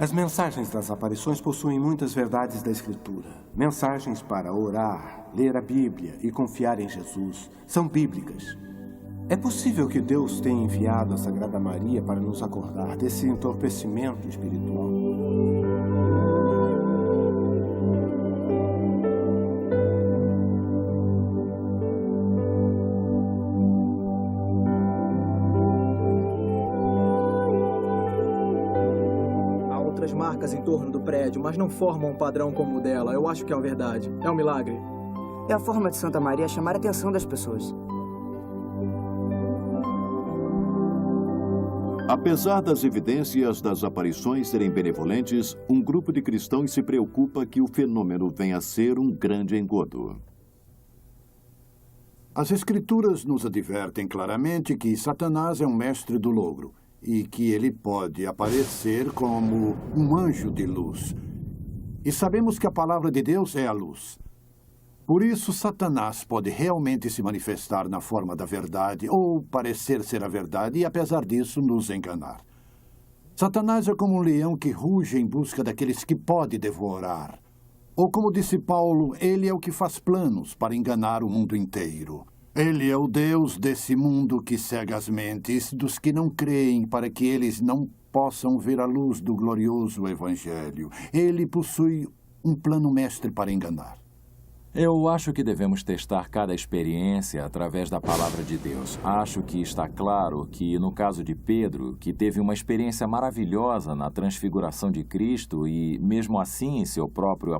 As mensagens das aparições possuem muitas verdades da Escritura. Mensagens para orar, ler a Bíblia e confiar em Jesus são bíblicas. É possível que Deus tenha enviado a Sagrada Maria para nos acordar desse entorpecimento espiritual. Marcas em torno do prédio, mas não formam um padrão como o dela. Eu acho que é uma verdade. É um milagre. É a forma de Santa Maria chamar a atenção das pessoas. Apesar das evidências das aparições serem benevolentes, um grupo de cristãos se preocupa que o fenômeno venha a ser um grande engodo. As Escrituras nos advertem claramente que Satanás é um mestre do logro e que ele pode aparecer como um anjo de luz. E sabemos que a palavra de Deus é a luz. Por isso, Satanás pode realmente se manifestar na forma da verdade ou parecer ser a verdade e, apesar disso, nos enganar. Satanás é como um leão que ruge em busca daqueles que pode devorar. Ou, como disse Paulo, ele é o que faz planos para enganar o mundo inteiro. Ele é o Deus desse mundo que cega as mentes dos que não creem para que eles não possam ver a luz do glorioso Evangelho. Ele possui um plano mestre para enganar. Eu acho que devemos testar cada experiência através da palavra de Deus. Acho que está claro que, no caso de Pedro, que teve uma experiência maravilhosa na transfiguração de Cristo e, mesmo assim, em seu próprio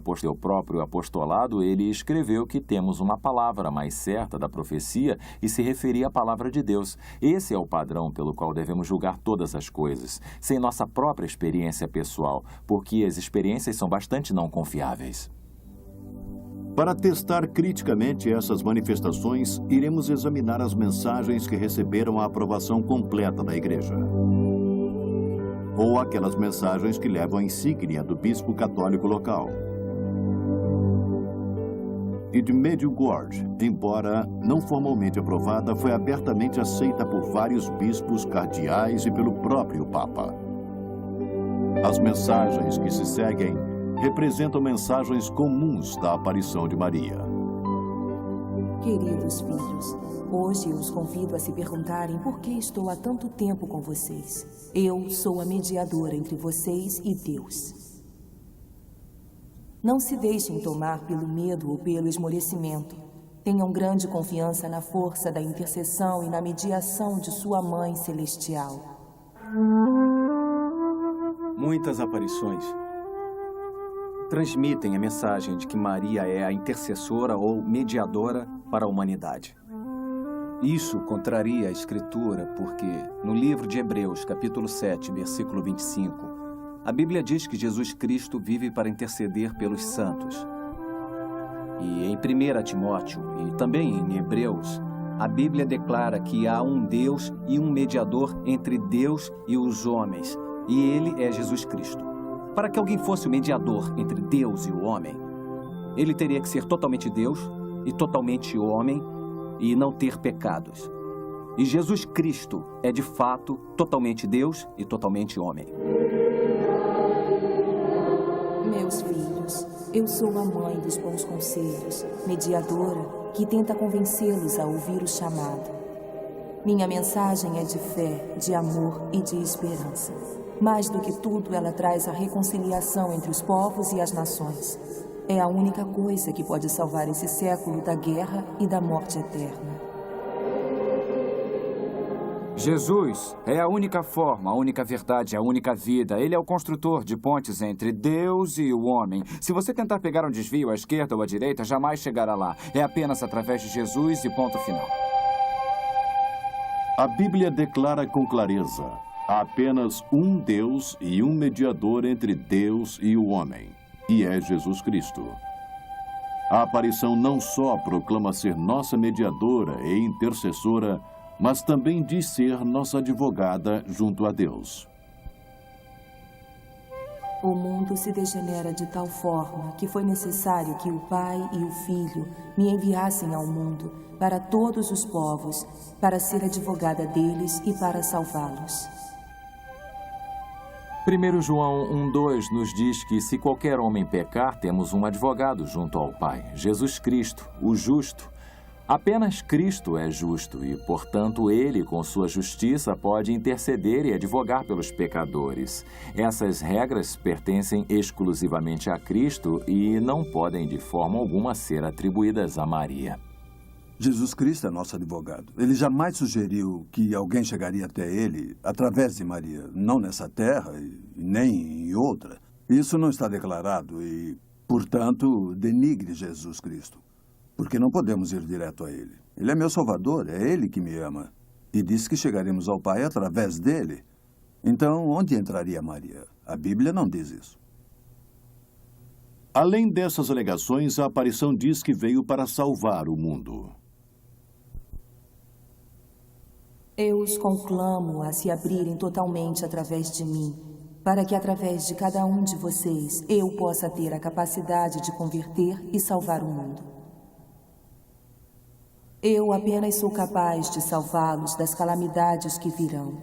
apostolado, ele escreveu que temos uma palavra mais certa da profecia e se referia à palavra de Deus. Esse é o padrão pelo qual devemos julgar todas as coisas, sem nossa própria experiência pessoal, porque as experiências são bastante não confiáveis. Para testar criticamente essas manifestações, iremos examinar as mensagens que receberam a aprovação completa da Igreja. Ou aquelas mensagens que levam a insígnia do bispo católico local. E de Medjugorje, embora não formalmente aprovada, foi abertamente aceita por vários bispos, cardeais e pelo próprio Papa. As mensagens que se seguem representam mensagens comuns da aparição de Maria. Queridos filhos, hoje eu os convido a se perguntarem por que estou há tanto tempo com vocês. Eu sou a mediadora entre vocês e Deus. Não se deixem tomar pelo medo ou pelo esmorecimento. Tenham grande confiança na força da intercessão e na mediação de sua Mãe Celestial. Muitas aparições transmitem a mensagem de que Maria é a intercessora ou mediadora para a humanidade. Isso contraria a Escritura porque, no livro de Hebreus, capítulo 7, versículo 25, a Bíblia diz que Jesus Cristo vive para interceder pelos santos. E em 1 Timóteo e também em Hebreus, a Bíblia declara que há um Deus e um mediador entre Deus e os homens, e ele é Jesus Cristo. Para que alguém fosse o mediador entre Deus e o homem, ele teria que ser totalmente Deus e totalmente homem e não ter pecados. E Jesus Cristo é, de fato, totalmente Deus e totalmente homem. Meus filhos, eu sou a mãe dos bons conselhos, mediadora que tenta convencê-los a ouvir o chamado. Minha mensagem é de fé, de amor e de esperança. Mais do que tudo, ela traz a reconciliação entre os povos e as nações. É a única coisa que pode salvar esse século da guerra e da morte eterna. Jesus é a única forma, a única verdade, a única vida. Ele é o construtor de pontes entre Deus e o homem. Se você tentar pegar um desvio à esquerda ou à direita, jamais chegará lá. É apenas através de Jesus e ponto final. A Bíblia declara com clareza: há apenas um Deus e um mediador entre Deus e o homem, e é Jesus Cristo. A aparição não só proclama ser nossa mediadora e intercessora, mas também diz ser nossa advogada junto a Deus. O mundo se degenera de tal forma que foi necessário que o Pai e o Filho me enviassem ao mundo, para todos os povos, para ser advogada deles e para salvá-los. 1 João 1,2 nos diz que se qualquer homem pecar, temos um advogado junto ao Pai, Jesus Cristo, o justo. Apenas Cristo é justo e, portanto, Ele, com sua justiça, pode interceder e advogar pelos pecadores. Essas regras pertencem exclusivamente a Cristo e não podem, de forma alguma, ser atribuídas a Maria. Jesus Cristo é nosso advogado. Ele jamais sugeriu que alguém chegaria até ele através de Maria, não nessa terra e nem em outra. Isso não está declarado e, portanto, denigre Jesus Cristo. Porque não podemos ir direto a ele. Ele é meu Salvador, é ele que me ama. E disse que chegaremos ao Pai através dele. Então, onde entraria Maria? A Bíblia não diz isso. Além dessas alegações, a aparição diz que veio para salvar o mundo. Eu os conclamo a se abrirem totalmente através de mim, para que através de cada um de vocês eu possa ter a capacidade de converter e salvar o mundo. Eu apenas sou capaz de salvá-los das calamidades que virão.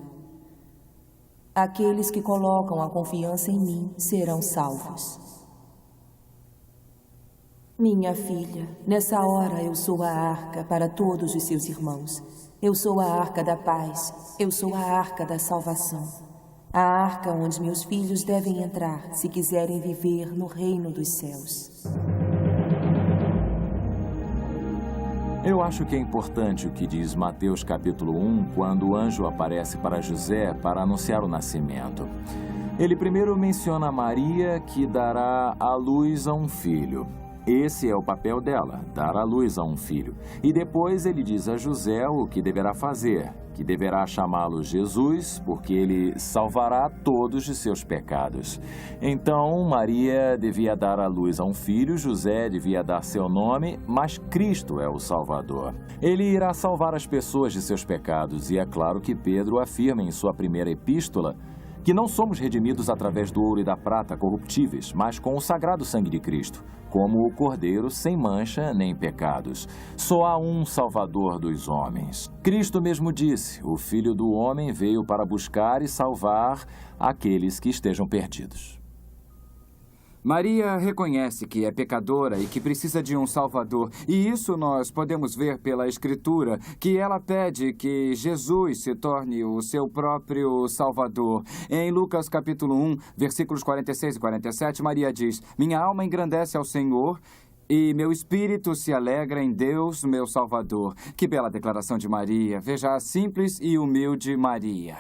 Aqueles que colocam a confiança em mim serão salvos. Minha filha, nessa hora eu sou a arca para todos os seus irmãos. Eu sou a arca da paz. Eu sou a arca da salvação. A arca onde meus filhos devem entrar se quiserem viver no reino dos céus. Eu acho que é importante o que diz Mateus capítulo 1, quando o anjo aparece para José para anunciar o nascimento. Ele primeiro menciona Maria, que dará à luz a um filho. Esse é o papel dela, dar à luz a um filho. E depois ele diz a José o que deverá fazer, que deverá chamá-lo Jesus, porque ele salvará todos de seus pecados. Então, Maria devia dar à luz a um filho, José devia dar seu nome, mas Cristo é o Salvador. Ele irá salvar as pessoas de seus pecados, e é claro que Pedro afirma em sua primeira epístola que não somos redimidos através do ouro e da prata corruptíveis, mas com o sagrado sangue de Cristo, como o Cordeiro sem mancha nem pecados. Só há um Salvador dos homens. Cristo mesmo disse: o Filho do Homem veio para buscar e salvar aqueles que estejam perdidos. Maria reconhece que é pecadora e que precisa de um Salvador. E isso nós podemos ver pela Escritura, que ela pede que Jesus se torne o seu próprio Salvador. Em Lucas capítulo 1, versículos 46 e 47, Maria diz: minha alma engrandece ao Senhor e meu espírito se alegra em Deus, meu Salvador. Que bela declaração de Maria. Veja a simples e humilde Maria.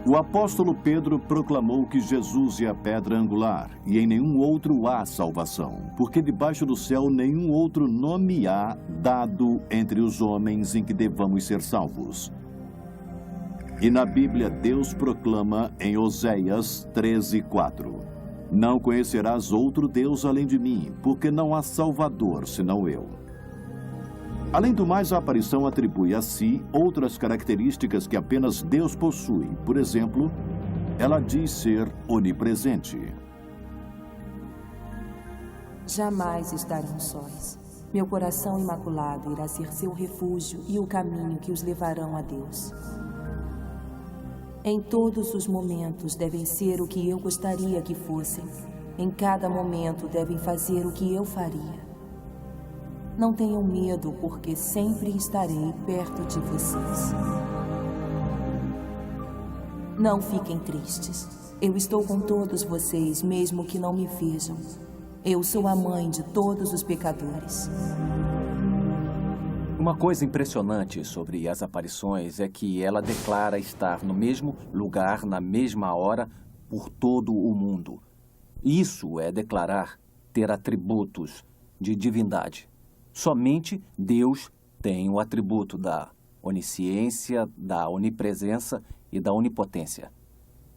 O apóstolo Pedro proclamou que Jesus é a pedra angular e em nenhum outro há salvação, porque debaixo do céu nenhum outro nome há dado entre os homens em que devamos ser salvos. E na Bíblia Deus proclama em Oséias 13:4: não conhecerás outro Deus além de mim, porque não há Salvador senão eu. Além do mais, a aparição atribui a si outras características que apenas Deus possui. Por exemplo, ela diz ser onipresente. Jamais estarão sós. Meu coração imaculado irá ser seu refúgio e o caminho que os levarão a Deus. Em todos os momentos devem ser o que eu gostaria que fossem. Em cada momento devem fazer o que eu faria. Não tenham medo, porque sempre estarei perto de vocês. Não fiquem tristes. Eu estou com todos vocês, mesmo que não me vejam. Eu sou a mãe de todos os pecadores. Uma coisa impressionante sobre as aparições é que ela declara estar no mesmo lugar, na mesma hora, por todo o mundo. Isso é declarar ter atributos de divindade. Somente Deus tem o atributo da onisciência, da onipresença e da onipotência.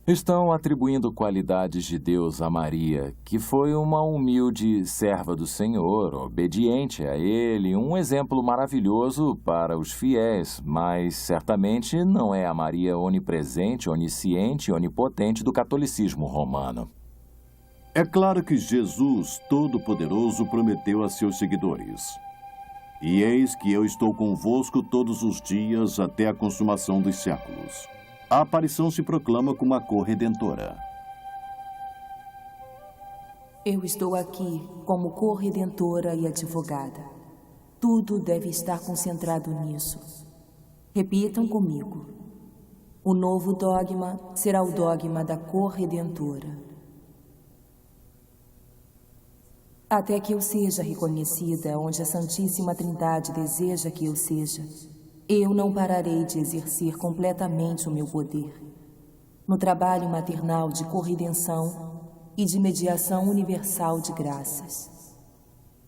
Estão atribuindo qualidades de Deus a Maria, que foi uma humilde serva do Senhor, obediente a Ele, um exemplo maravilhoso para os fiéis, mas certamente não é a Maria onipresente, onisciente e onipotente do catolicismo romano. É claro que Jesus Todo-Poderoso prometeu a seus seguidores: e eis que eu estou convosco todos os dias até a consumação dos séculos. A aparição se proclama como a corredentora. Eu estou aqui como corredentora e advogada. Tudo deve estar concentrado nisso. Repitam comigo. O novo dogma será o dogma da corredentora. Até que eu seja reconhecida onde a Santíssima Trindade deseja que eu seja, eu não pararei de exercer completamente o meu poder. No trabalho maternal de corredenção e de mediação universal de graças.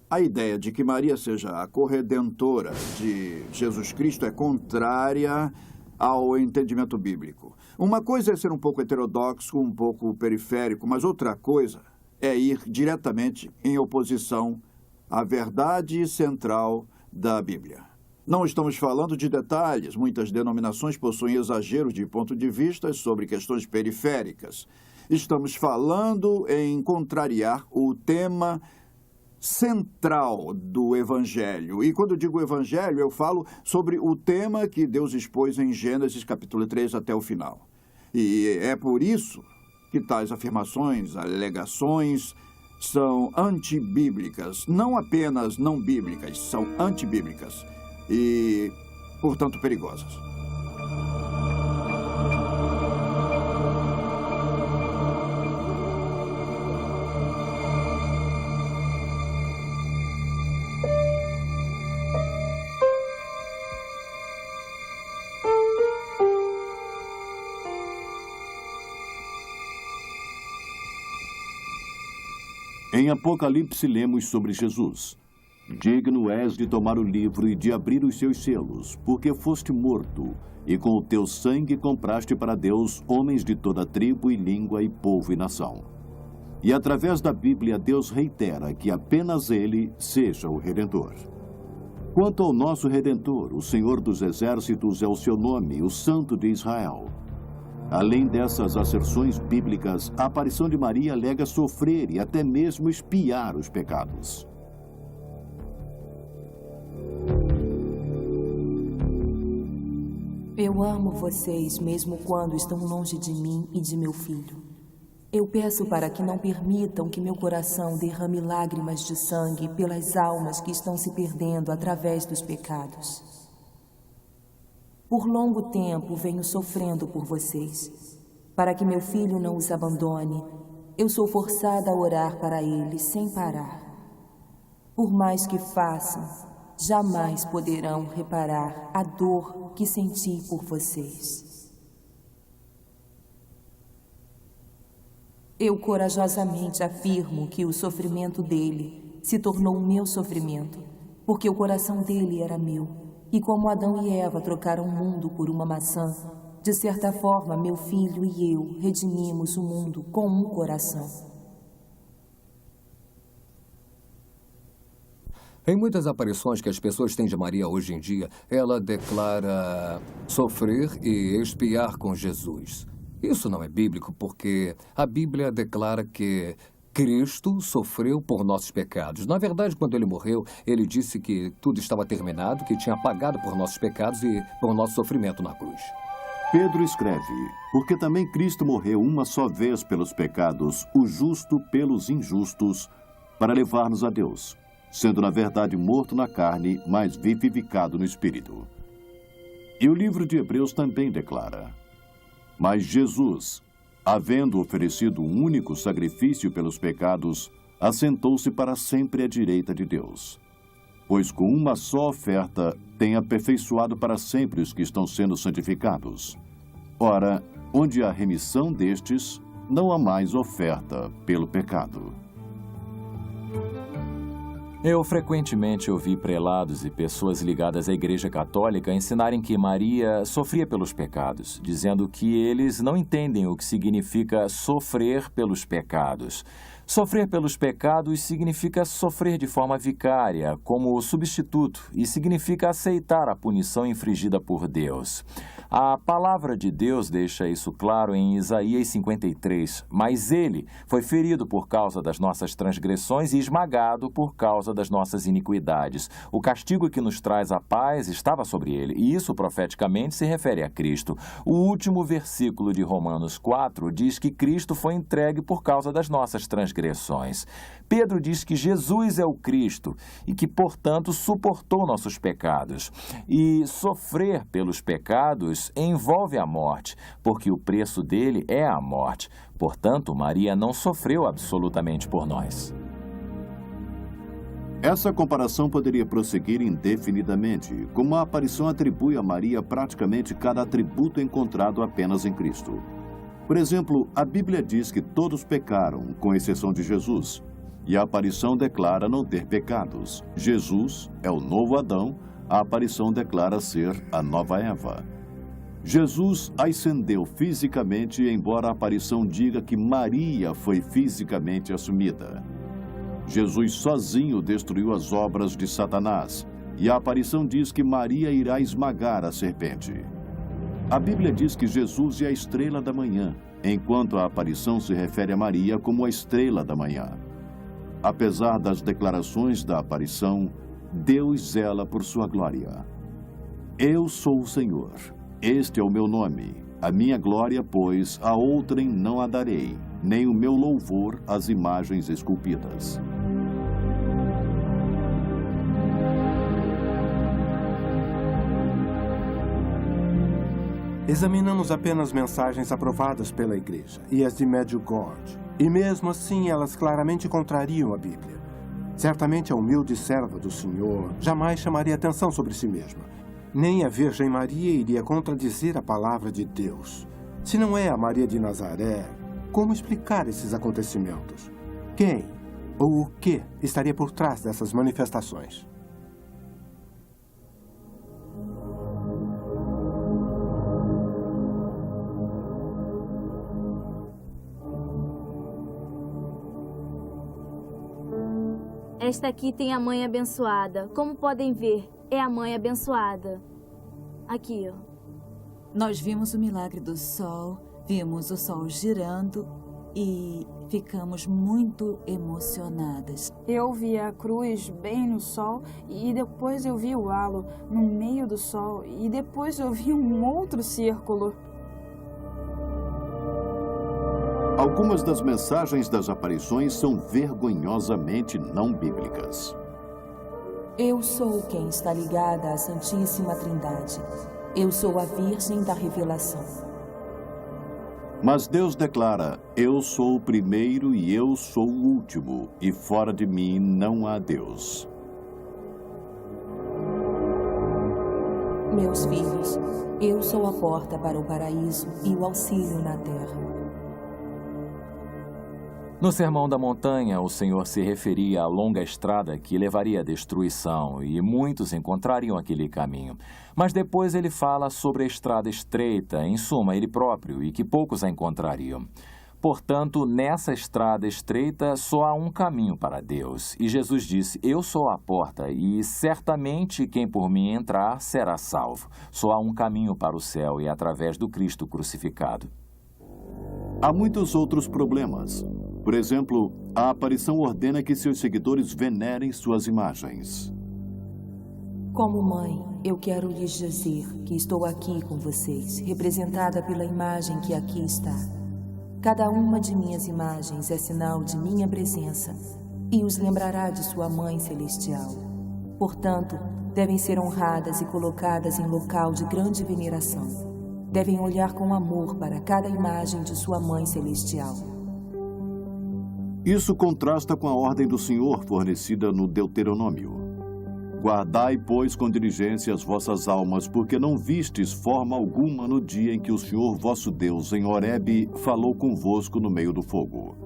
A ideia de que Maria seja a corredentora de Jesus Cristo é contrária ao entendimento bíblico. Uma coisa é ser um pouco heterodoxo, um pouco periférico, mas outra coisa é ir diretamente em oposição à verdade central da Bíblia. Não estamos falando de detalhes. Muitas denominações possuem exagero de ponto de vista sobre questões periféricas. Estamos falando em contrariar o tema central do Evangelho. E quando eu digo Evangelho, eu falo sobre o tema que Deus expôs em Gênesis capítulo 3 até o final. E é por isso que tais afirmações, alegações, são antibíblicas. Não apenas não bíblicas, são antibíblicas e, portanto, perigosas. Em Apocalipse lemos sobre Jesus: digno és de tomar o livro e de abrir os seus selos, porque foste morto, e com o teu sangue compraste para Deus homens de toda tribo e língua e povo e nação. E através da Bíblia Deus reitera que apenas Ele seja o Redentor. Quanto ao nosso Redentor, o Senhor dos Exércitos é o seu nome, o Santo de Israel. Além dessas asserções bíblicas, a aparição de Maria alega sofrer e até mesmo expiar os pecados. Eu amo vocês mesmo quando estão longe de mim e de meu filho. Eu peço para que não permitam que meu coração derrame lágrimas de sangue pelas almas que estão se perdendo através dos pecados. Por longo tempo venho sofrendo por vocês. Para que meu filho não os abandone, eu sou forçada a orar para ele sem parar. Por mais que façam, jamais poderão reparar a dor que senti por vocês. Eu corajosamente afirmo que o sofrimento dele se tornou o meu sofrimento, porque o coração dele era meu. E como Adão e Eva trocaram o mundo por uma maçã, de certa forma, meu filho e eu redimimos o mundo com um coração. Em muitas aparições que as pessoas têm de Maria hoje em dia, ela declara sofrer e expiar com Jesus. Isso não é bíblico porque a Bíblia declara que Cristo sofreu por nossos pecados. Na verdade, quando ele morreu, ele disse que tudo estava terminado, que tinha pagado por nossos pecados e por nosso sofrimento na cruz. Pedro escreve: porque também Cristo morreu uma só vez pelos pecados, o justo pelos injustos, para levar-nos a Deus, sendo na verdade morto na carne, mas vivificado no Espírito. E o livro de Hebreus também declara: mas Jesus, havendo oferecido um único sacrifício pelos pecados, assentou-se para sempre à direita de Deus. Pois com uma só oferta tem aperfeiçoado para sempre os que estão sendo santificados. Ora, onde há remissão destes, não há mais oferta pelo pecado. Eu frequentemente ouvi prelados e pessoas ligadas à Igreja Católica ensinarem que Maria sofria pelos pecados, dizendo que eles não entendem o que significa sofrer pelos pecados. Sofrer pelos pecados significa sofrer de forma vicária, como substituto, e significa aceitar a punição infligida por Deus. A palavra de Deus deixa isso claro em Isaías 53. Mas ele foi ferido por causa das nossas transgressões e esmagado por causa das nossas iniquidades. O castigo que nos traz a paz estava sobre ele, e isso profeticamente se refere a Cristo. O último versículo de Romanos 4 diz que Cristo foi entregue por causa das nossas transgressões. Pedro diz que Jesus é o Cristo e que, portanto, suportou nossos pecados. E sofrer pelos pecados envolve a morte, porque o preço dele é a morte. Portanto, Maria não sofreu absolutamente por nós. Essa comparação poderia prosseguir indefinidamente, como a aparição atribui a Maria praticamente cada atributo encontrado apenas em Cristo. Por exemplo, a Bíblia diz que todos pecaram, com exceção de Jesus, e a aparição declara não ter pecados. Jesus é o novo Adão, a aparição declara ser a nova Eva. Jesus ascendeu fisicamente, embora a aparição diga que Maria foi fisicamente assumida. Jesus sozinho destruiu as obras de Satanás, e a aparição diz que Maria irá esmagar a serpente. A Bíblia diz que Jesus é a estrela da manhã, enquanto a aparição se refere a Maria como a estrela da manhã. Apesar das declarações da aparição, Deus zela por sua glória. Eu sou o Senhor. Este é o meu nome. A minha glória, pois, a outrem não a darei, nem o meu louvor às imagens esculpidas. Examinamos apenas mensagens aprovadas pela Igreja e as de Medjugorje. E mesmo assim, elas claramente contrariam a Bíblia. Certamente a humilde serva do Senhor jamais chamaria atenção sobre si mesma. Nem a Virgem Maria iria contradizer a palavra de Deus. Se não é a Maria de Nazaré, como explicar esses acontecimentos? Quem ou o que estaria por trás dessas manifestações? Esta aqui tem a mãe abençoada. Como podem ver, é a mãe abençoada. Aqui, ó. Nós vimos o milagre do sol, vimos o sol girando e ficamos muito emocionadas. Eu vi a cruz bem no sol e depois eu vi o halo no meio do sol e depois eu vi um outro círculo. Algumas das mensagens das aparições são vergonhosamente não bíblicas. Eu sou quem está ligada à Santíssima Trindade. Eu sou a Virgem da Revelação. Mas Deus declara, eu sou o primeiro e eu sou o último, e fora de mim não há Deus. Meus filhos, eu sou a porta para o paraíso e o auxílio na terra. No Sermão da Montanha, o Senhor se referia à longa estrada que levaria à destruição, e muitos encontrariam aquele caminho. Mas depois ele fala sobre a estrada estreita, em suma, ele próprio, e que poucos a encontrariam. Portanto, nessa estrada estreita só há um caminho para Deus. E Jesus disse, eu sou a porta, e certamente quem por mim entrar será salvo. Só há um caminho para o céu, e é através do Cristo crucificado. Há muitos outros problemas. Por exemplo, a aparição ordena que seus seguidores venerem suas imagens. Como mãe, eu quero lhes dizer que estou aqui com vocês, representada pela imagem que aqui está. Cada uma de minhas imagens é sinal de minha presença e os lembrará de sua Mãe Celestial. Portanto, devem ser honradas e colocadas em local de grande veneração. Devem olhar com amor para cada imagem de sua Mãe Celestial. Isso contrasta com a ordem do Senhor fornecida no Deuteronômio. Guardai, pois, com diligência as vossas almas, porque não vistes forma alguma no dia em que o Senhor vosso Deus, em Horebe, falou convosco no meio do fogo.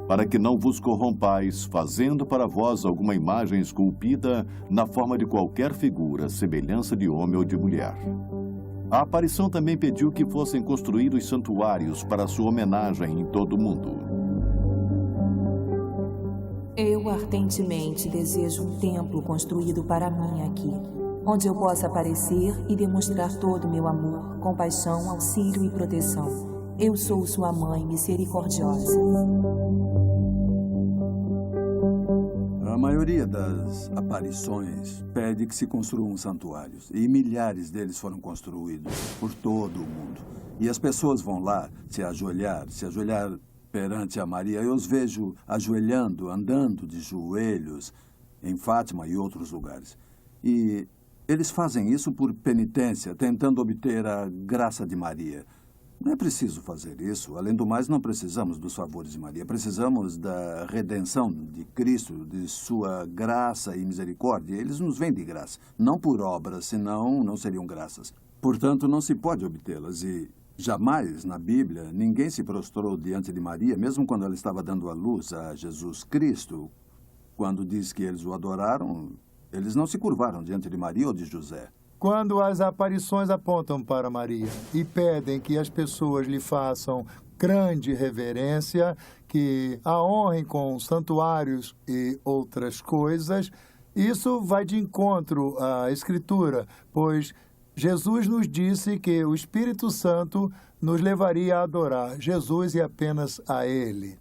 Para que não vos corrompais, fazendo para vós alguma imagem esculpida na forma de qualquer figura, semelhança de homem ou de mulher. A aparição também pediu que fossem construídos santuários para sua homenagem em todo o mundo. Eu ardentemente desejo um templo construído para mim aqui, onde eu possa aparecer e demonstrar todo o meu amor, compaixão, auxílio e proteção. Eu sou sua mãe misericordiosa. A maioria das aparições pede que se construam santuários, e milhares deles foram construídos por todo o mundo. E as pessoas vão lá se ajoelhar perante a Maria. Eu os vejo ajoelhando, andando de joelhos em Fátima e outros lugares. E eles fazem isso por penitência, tentando obter a graça de Maria. Não é preciso fazer isso. Além do mais, não precisamos dos favores de Maria. Precisamos da redenção de Cristo, de sua graça e misericórdia. Eles nos vêm de graça, não por obras, senão não seriam graças. Portanto, não se pode obtê-las. E jamais, na Bíblia, ninguém se prostrou diante de Maria, mesmo quando ela estava dando à luz a Jesus Cristo. Quando diz que eles o adoraram, eles não se curvaram diante de Maria ou de José. Quando as aparições apontam para Maria e pedem que as pessoas lhe façam grande reverência, que a honrem com santuários e outras coisas, isso vai de encontro à Escritura, pois Jesus nos disse que o Espírito Santo nos levaria a adorar Jesus e apenas a Ele.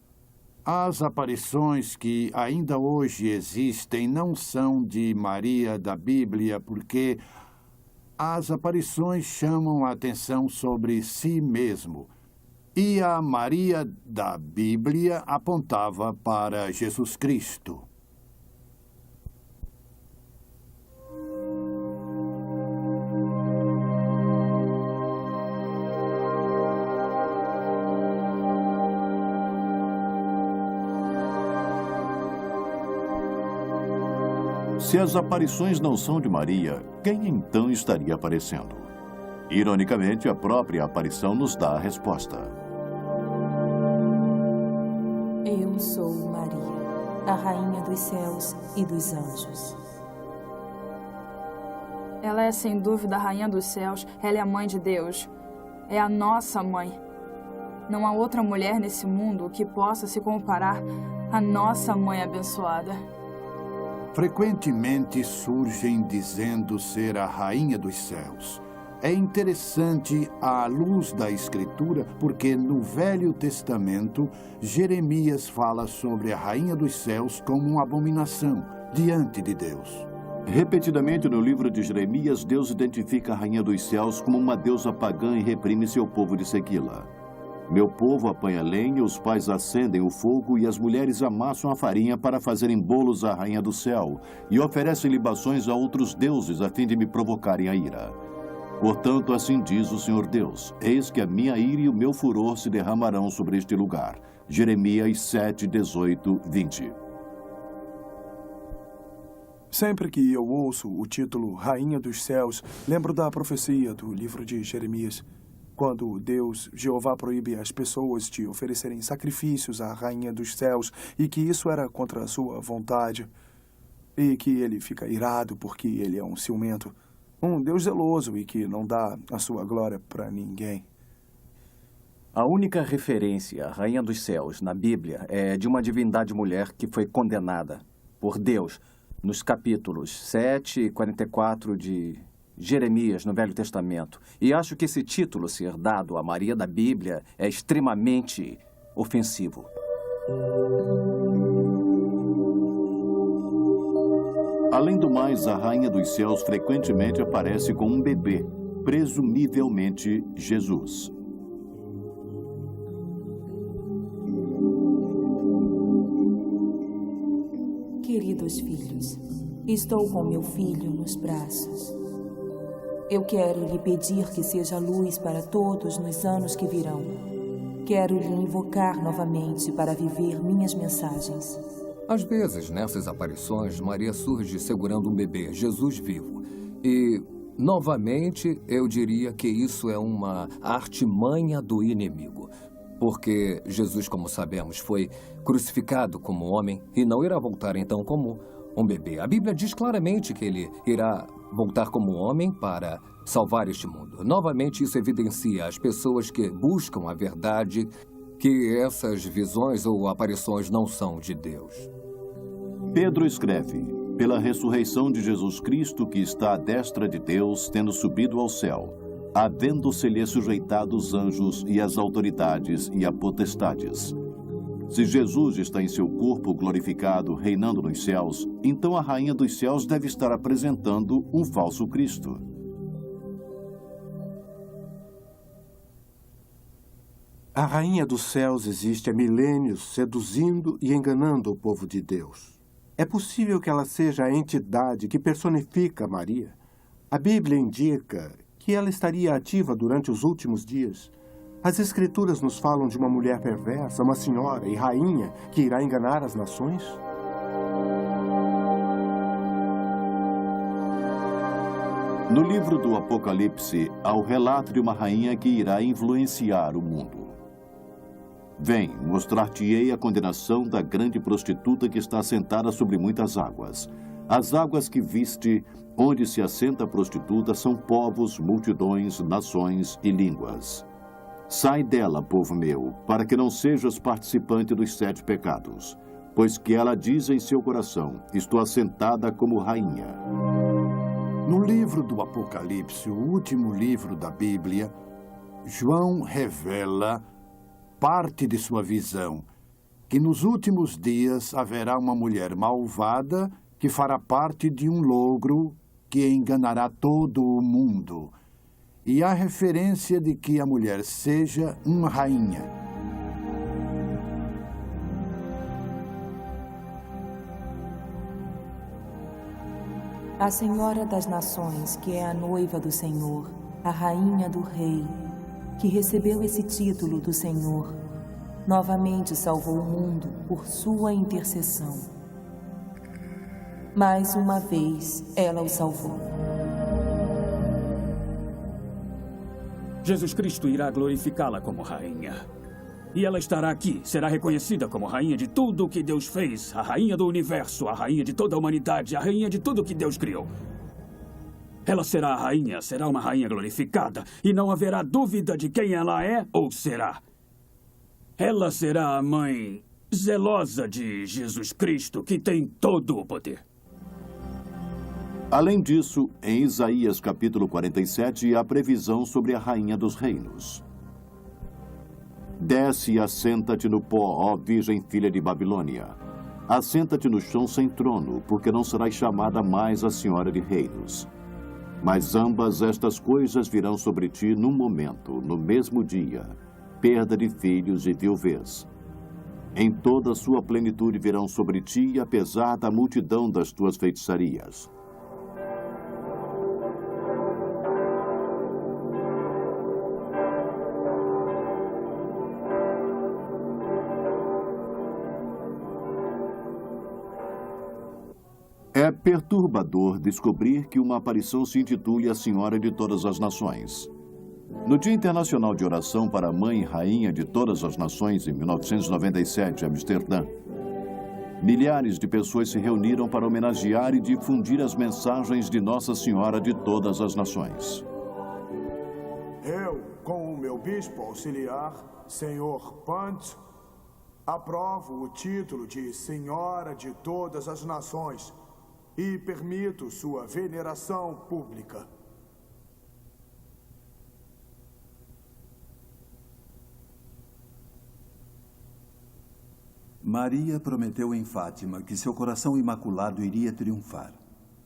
As aparições que ainda hoje existem não são de Maria da Bíblia, porque as aparições chamam a atenção sobre si mesmo. E a Maria da Bíblia apontava para Jesus Cristo. Se as aparições não são de Maria, quem então estaria aparecendo? Ironicamente, a própria aparição nos dá a resposta. Eu sou Maria, a rainha dos céus e dos anjos. Ela é, sem dúvida, a rainha dos céus. Ela é a mãe de Deus. É a nossa mãe. Não há outra mulher nesse mundo que possa se comparar à nossa mãe abençoada. Frequentemente surgem dizendo ser a rainha dos céus. É interessante à luz da Escritura, porque no Velho Testamento, Jeremias fala sobre a rainha dos céus como uma abominação diante de Deus. Repetidamente no livro de Jeremias, Deus identifica a rainha dos céus como uma deusa pagã e reprime seu povo de segui-la. Meu povo apanha lenha, os pais acendem o fogo e as mulheres amassam a farinha para fazerem bolos à rainha do céu e oferecem libações a outros deuses a fim de me provocarem a ira. Portanto, assim diz o Senhor Deus, eis que a minha ira e o meu furor se derramarão sobre este lugar. Jeremias 7, 18, 20. Sempre que eu ouço o título Rainha dos Céus, lembro da profecia do livro de Jeremias, quando Deus, Jeová, proíbe as pessoas de oferecerem sacrifícios à Rainha dos Céus e que isso era contra a sua vontade e que ele fica irado porque ele é um ciumento, um Deus zeloso e que não dá a sua glória para ninguém. A única referência à Rainha dos Céus na Bíblia é de uma divindade mulher que foi condenada por Deus nos capítulos 7 e 44 de Jeremias, no Velho Testamento. E acho que esse título ser dado a Maria da Bíblia é extremamente ofensivo. Além do mais, a Rainha dos Céus frequentemente aparece com um bebê, presumivelmente Jesus. Queridos filhos, estou com meu filho nos braços. Eu quero lhe pedir que seja luz para todos nos anos que virão. Quero lhe invocar novamente para viver minhas mensagens. Às vezes, nessas aparições, Maria surge segurando um bebê, Jesus vivo. E, novamente, eu diria que isso é uma artimanha do inimigo. Porque Jesus, como sabemos, foi crucificado como homem e não irá voltar então como um bebê. A Bíblia diz claramente que ele irá voltar como homem para salvar este mundo. Novamente, isso evidencia às pessoas que buscam a verdade que essas visões ou aparições não são de Deus. Pedro escreve: pela ressurreição de Jesus Cristo, que está à destra de Deus, tendo subido ao céu, havendo-se-lhe sujeitado os anjos e as autoridades e a potestades. Se Jesus está em seu corpo glorificado, reinando nos céus, então a rainha dos céus deve estar apresentando um falso Cristo. A rainha dos céus existe há milênios, seduzindo e enganando o povo de Deus. É possível que ela seja a entidade que personifica Maria. A Bíblia indica que ela estaria ativa durante os últimos dias. As Escrituras nos falam de uma mulher perversa, uma senhora e rainha que irá enganar as nações. No livro do Apocalipse, há o relato de uma rainha que irá influenciar o mundo. Vem, mostrar-te-ei a condenação da grande prostituta que está assentada sobre muitas águas. As águas que viste, onde se assenta a prostituta, são povos, multidões, nações e línguas. Sai dela, povo meu, para que não sejas participante dos 7 pecados, pois que ela diz em seu coração: estou assentada como rainha. No livro do Apocalipse, o último livro da Bíblia, João revela parte de sua visão, que nos últimos dias haverá uma mulher malvada que fará parte de um logro que enganará todo o mundo. E há referência de que a mulher seja uma rainha. A Senhora das Nações, que é a noiva do Senhor, a rainha do Rei, que recebeu esse título do Senhor, novamente salvou o mundo por sua intercessão. Mais uma vez, ela o salvou. Jesus Cristo irá glorificá-la como rainha. E ela estará aqui, será reconhecida como rainha de tudo o que Deus fez, a rainha do universo, a rainha de toda a humanidade, a rainha de tudo o que Deus criou. Ela será a rainha, será uma rainha glorificada, e não haverá dúvida de quem ela é ou será. Ela será a mãe zelosa de Jesus Cristo, que tem todo o poder. Além disso, em Isaías capítulo 47, há a previsão sobre a rainha dos reinos. Desce e assenta-te no pó, ó virgem filha de Babilônia. Assenta-te no chão sem trono, porque não serás chamada mais a senhora de reinos. Mas ambas estas coisas virão sobre ti num momento, no mesmo dia, perda de filhos e viuvez. Em toda a sua plenitude virão sobre ti, apesar da multidão das tuas feitiçarias. É perturbador descobrir que uma aparição se intitule a Senhora de Todas as Nações. No Dia Internacional de Oração para a Mãe e Rainha de Todas as Nações, em 1997, em Amsterdã, milhares de pessoas se reuniram para homenagear e difundir as mensagens de Nossa Senhora de Todas as Nações. Eu, com o meu bispo auxiliar, Senhor Pant, aprovo o título de Senhora de Todas as Nações e permito sua veneração pública. Maria prometeu em Fátima que seu coração imaculado iria triunfar.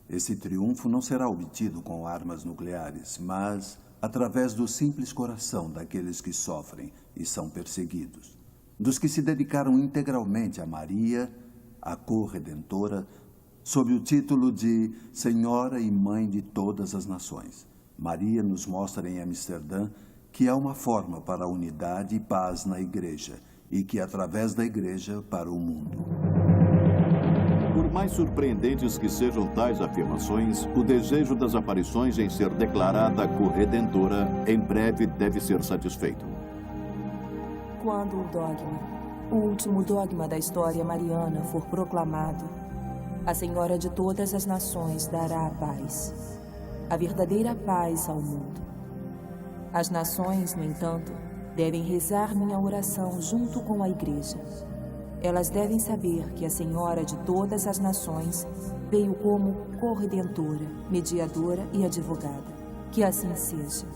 Esse triunfo não será obtido com armas nucleares, mas através do simples coração daqueles que sofrem e são perseguidos, dos que se dedicaram integralmente a Maria, a corredentora, sob o título de Senhora e Mãe de Todas as Nações. Maria nos mostra em Amsterdã que há uma forma para a unidade e paz na Igreja, e que através da Igreja para o mundo. Por mais surpreendentes que sejam tais afirmações, o desejo das aparições em ser declarada corredentora em breve deve ser satisfeito. Quando o dogma, o último dogma da história mariana, for proclamado, a Senhora de Todas as Nações dará a paz, a verdadeira paz ao mundo. As nações, no entanto, devem rezar minha oração junto com a Igreja. Elas devem saber que a Senhora de todas as nações veio como corredentora, mediadora e advogada. Que assim seja.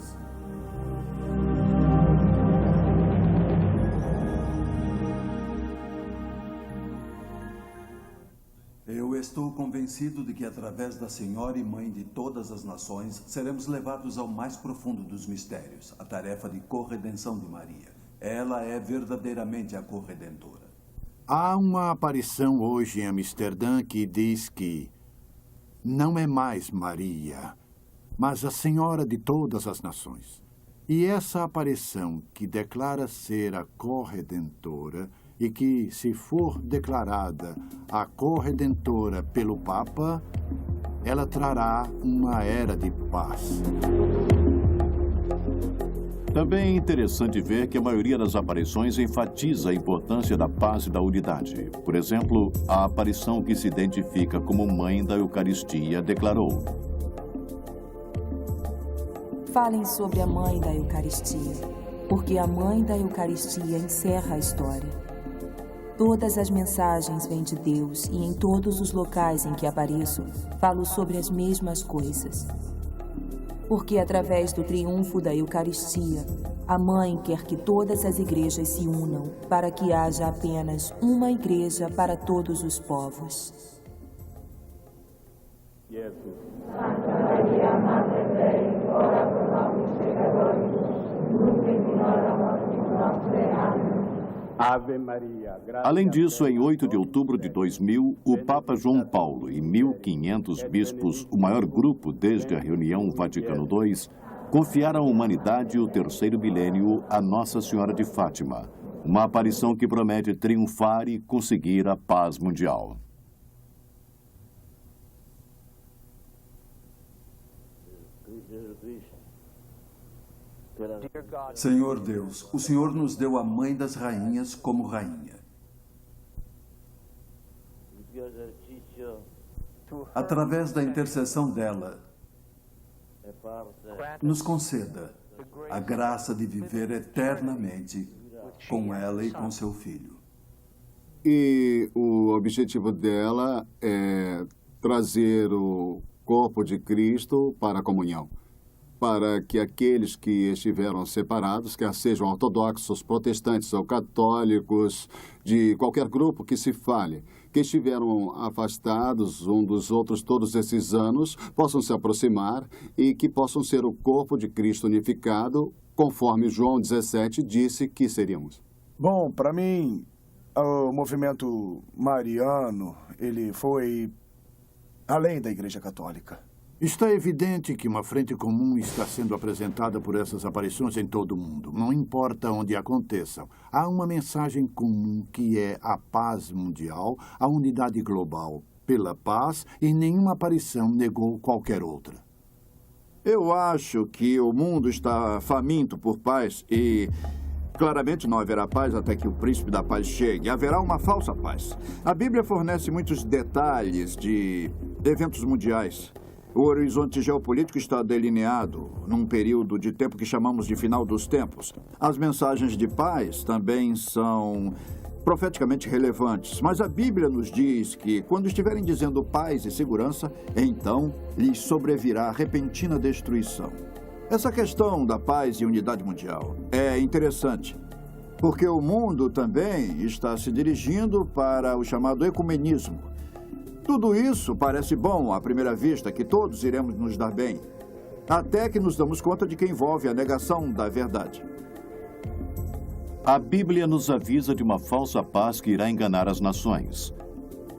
Eu estou convencido de que, através da Senhora e Mãe de todas as nações, seremos levados ao mais profundo dos mistérios, a tarefa de corredenção de Maria. Ela é verdadeiramente a corredentora. Há uma aparição hoje em Amsterdã que diz que não é mais Maria, mas a Senhora de todas as nações. E essa aparição que declara ser a corredentora e que, se for declarada a corredentora pelo Papa, ela trará uma era de paz. Também é interessante ver que a maioria das aparições enfatiza a importância da paz e da unidade. Por exemplo, a aparição que se identifica como Mãe da Eucaristia declarou: Falem sobre a Mãe da Eucaristia, porque a Mãe da Eucaristia encerra a história. Todas as mensagens vêm de Deus e em todos os locais em que apareço, falo sobre as mesmas coisas. Porque através do triunfo da Eucaristia, a Mãe quer que todas as igrejas se unam para que haja apenas uma igreja para todos os povos. Santa Maria, Madre Dei, ora pro nobis peccatoribus, nunc et in hora mortis nostre. Amém. Ave Maria. Além disso, em 8 de outubro de 2000, o Papa João Paulo e 1.500 bispos, o maior grupo desde a reunião Vaticano II, confiaram à humanidade o terceiro milênio a Nossa Senhora de Fátima, uma aparição que promete triunfar e conseguir a paz mundial. Senhor Deus, o Senhor nos deu a Mãe das Rainhas como rainha. Através da intercessão dela, nos conceda a graça de viver eternamente com ela e com seu Filho. E o objetivo dela é trazer o corpo de Cristo para a comunhão, para que aqueles que estiveram separados, quer sejam ortodoxos, protestantes ou católicos, de qualquer grupo que se fale, que estiveram afastados um dos outros todos esses anos, possam se aproximar e que possam ser o corpo de Cristo unificado, conforme João 17 disse que seríamos. Bom, para mim, o movimento mariano, ele foi além da Igreja Católica. Está evidente que uma frente comum está sendo apresentada por essas aparições em todo o mundo. Não importa onde aconteçam. Há uma mensagem comum que é a paz mundial, a unidade global pela paz, e nenhuma aparição negou qualquer outra. Eu acho que o mundo está faminto por paz e claramente não haverá paz até que o príncipe da paz chegue. Haverá uma falsa paz. A Bíblia fornece muitos detalhes de eventos mundiais. O horizonte geopolítico está delineado num período de tempo que chamamos de final dos tempos. As mensagens de paz também são profeticamente relevantes, mas a Bíblia nos diz que, quando estiverem dizendo paz e segurança, então lhes sobrevirá repentina destruição. Essa questão da paz e unidade mundial é interessante, porque o mundo também está se dirigindo para o chamado ecumenismo. Tudo isso parece bom à primeira vista, que todos iremos nos dar bem, até que nos damos conta de que envolve a negação da verdade. A Bíblia nos avisa de uma falsa paz que irá enganar as nações.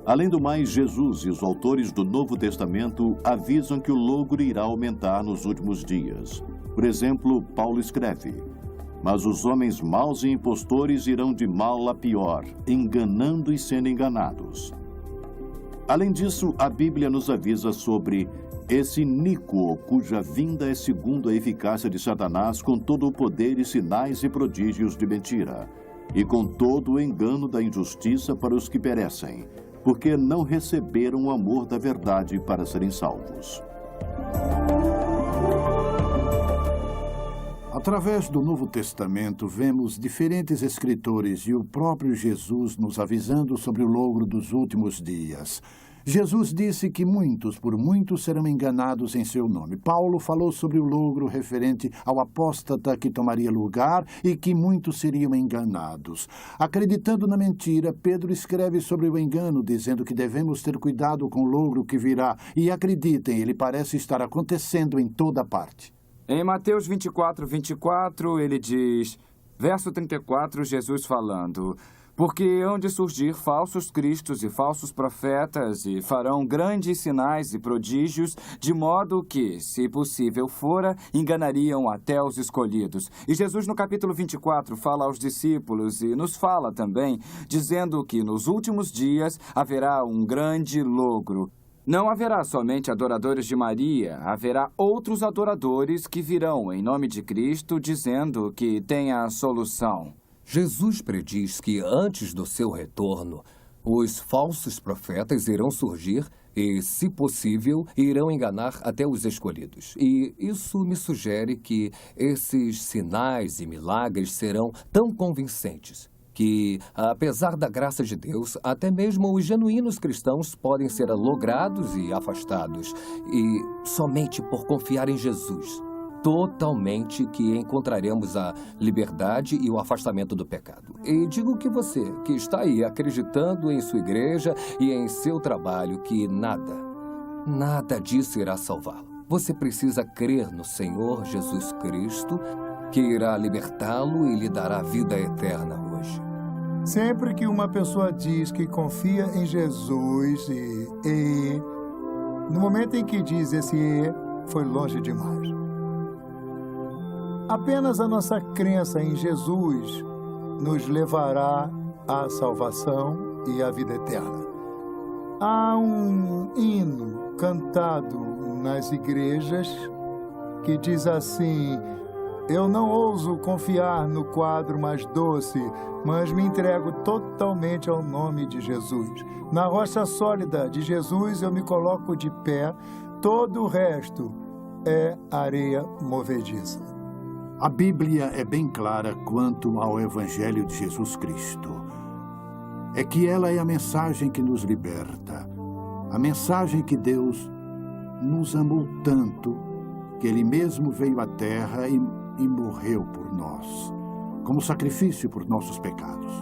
Além do mais, Jesus e os autores do Novo Testamento avisam que o logro irá aumentar nos últimos dias. Por exemplo, Paulo escreve: mas os homens maus e impostores irão de mal a pior, enganando e sendo enganados. Além disso, a Bíblia nos avisa sobre esse iníquo, cuja vinda é segundo a eficácia de Satanás, com todo o poder e sinais e prodígios de mentira, e com todo o engano da injustiça para os que perecem, porque não receberam o amor da verdade para serem salvos. Através do Novo Testamento, vemos diferentes escritores e o próprio Jesus nos avisando sobre o logro dos últimos dias. Jesus disse que muitos, por muitos, serão enganados em seu nome. Paulo falou sobre o logro referente ao apóstata que tomaria lugar e que muitos seriam enganados. Acreditando na mentira, Pedro escreve sobre o engano, dizendo que devemos ter cuidado com o logro que virá. E acreditem, ele parece estar acontecendo em toda parte. Em Mateus 24, ele diz, verso 34, Jesus falando: porque hão de surgir falsos cristos e falsos profetas, e farão grandes sinais e prodígios, de modo que, se possível fora, enganariam até os escolhidos. E Jesus, no capítulo 24, fala aos discípulos e nos fala também, dizendo que nos últimos dias haverá um grande logro. Não haverá somente adoradores de Maria, haverá outros adoradores que virão em nome de Cristo, dizendo que tem a solução. Jesus prediz que antes do seu retorno, os falsos profetas irão surgir e, se possível, irão enganar até os escolhidos. E isso me sugere que esses sinais e milagres serão tão convincentes que, apesar da graça de Deus, até mesmo os genuínos cristãos podem ser logrados e afastados, e somente por confiar em Jesus, totalmente, que encontraremos a liberdade e o afastamento do pecado. E digo que você, que está aí acreditando em sua igreja e em seu trabalho, que nada disso irá salvá-lo. Você precisa crer no Senhor Jesus Cristo, que irá libertá-lo e lhe dará vida eterna hoje. Sempre que uma pessoa diz que confia em Jesus no momento em que diz esse foi longe demais. Apenas a nossa crença em Jesus nos levará à salvação e à vida eterna. Há um hino cantado nas igrejas que diz assim: eu não ouso confiar no quadro mais doce, mas me entrego totalmente ao nome de Jesus. Na rocha sólida de Jesus eu me coloco de pé, todo o resto é areia movediça. A Bíblia é bem clara quanto ao Evangelho de Jesus Cristo. É que ela é a mensagem que nos liberta, a mensagem que Deus nos amou tanto que Ele mesmo veio à Terra e morreu por nós, como sacrifício por nossos pecados.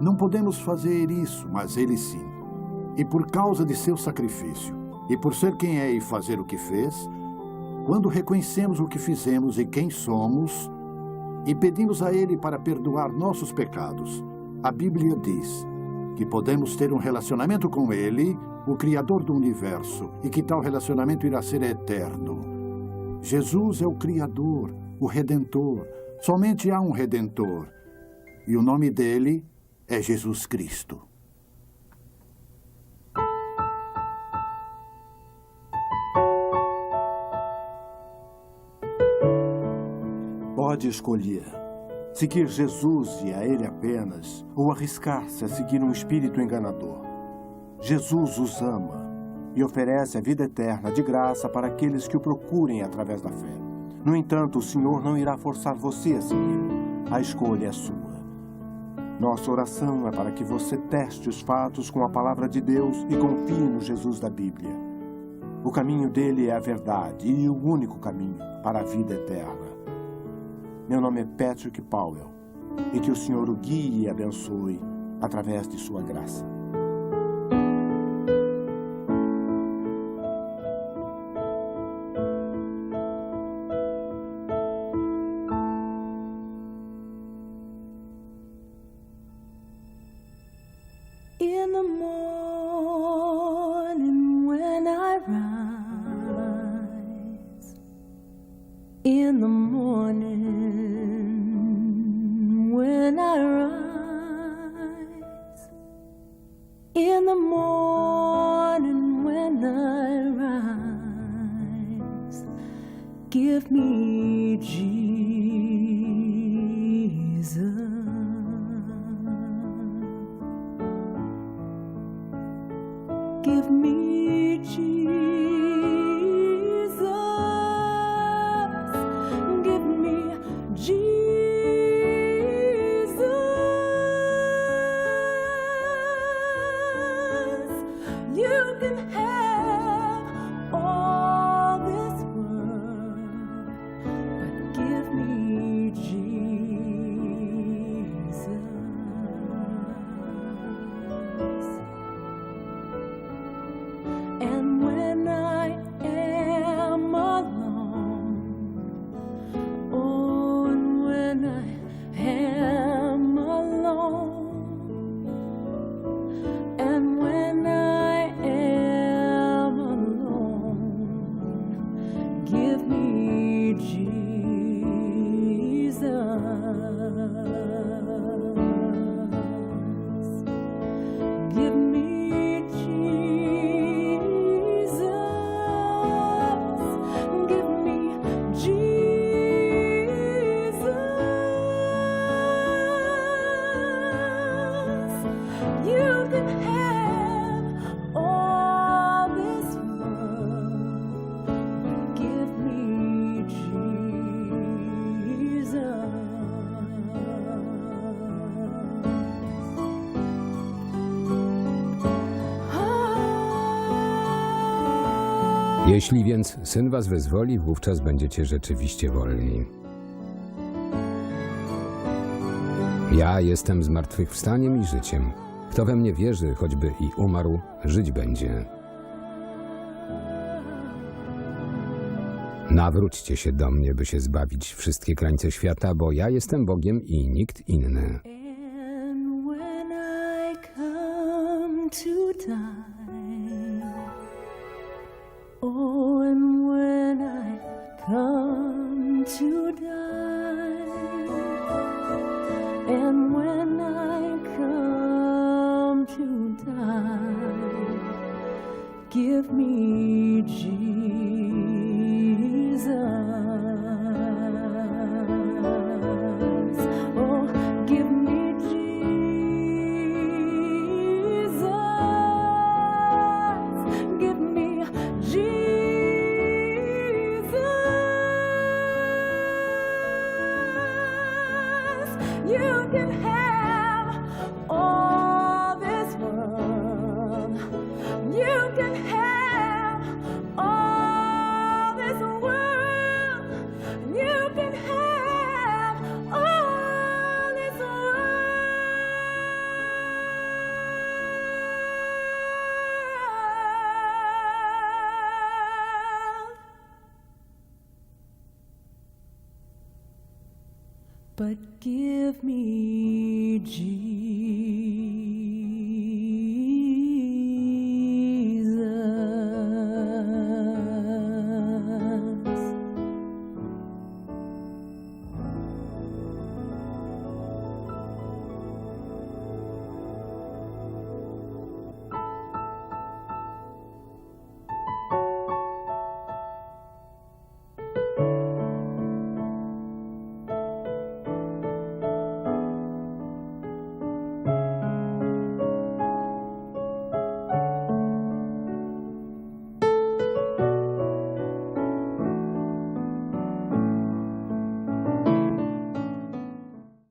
Não podemos fazer isso, mas Ele sim. E por causa de seu sacrifício, e por ser quem é e fazer o que fez, quando reconhecemos o que fizemos e quem somos, e pedimos a Ele para perdoar nossos pecados, a Bíblia diz que podemos ter um relacionamento com Ele, o Criador do Universo, e que tal relacionamento irá ser eterno. Jesus é o Criador, o Redentor. Somente há um Redentor, e o nome dele é Jesus Cristo. Pode escolher seguir Jesus e a Ele apenas, ou arriscar-se a seguir um espírito enganador. Jesus os ama e oferece a vida eterna de graça para aqueles que o procurem através da fé. No entanto, o Senhor não irá forçar você a segui-lo. A escolha é sua. Nossa oração é para que você teste os fatos com a palavra de Deus e confie no Jesus da Bíblia. O caminho dele é a verdade e o único caminho para a vida eterna. Meu nome é Patrick Powell, e que o Senhor o guie e abençoe através de sua graça. In the morning when I rise, in the morning when I rise, in the morning when I rise, give me Jesus. Give me Jesus. Give me You can have all this world, but give me Jesus. And when I am alone, oh, and when I am alone, and when I am alone, give me Jesus. Give me Jesus. Give me Jesus. You can have all this world, but give me Jesus. Jeśli więc Syn was wyzwoli, wówczas będziecie rzeczywiście wolni. Ja jestem zmartwychwstaniem i życiem. Kto we mnie wierzy, choćby i umarł, żyć będzie. Nawróćcie się do mnie, by się zbawić wszystkie krańce świata, bo ja jestem Bogiem i nikt inny. And when I come to die, oh, and when I come to die, and when I come to die, give me Jesus. Oh, give me Jesus. Give me Jesus. You can have all this world. You can have all this world. You can have all this world. But give me Jesus.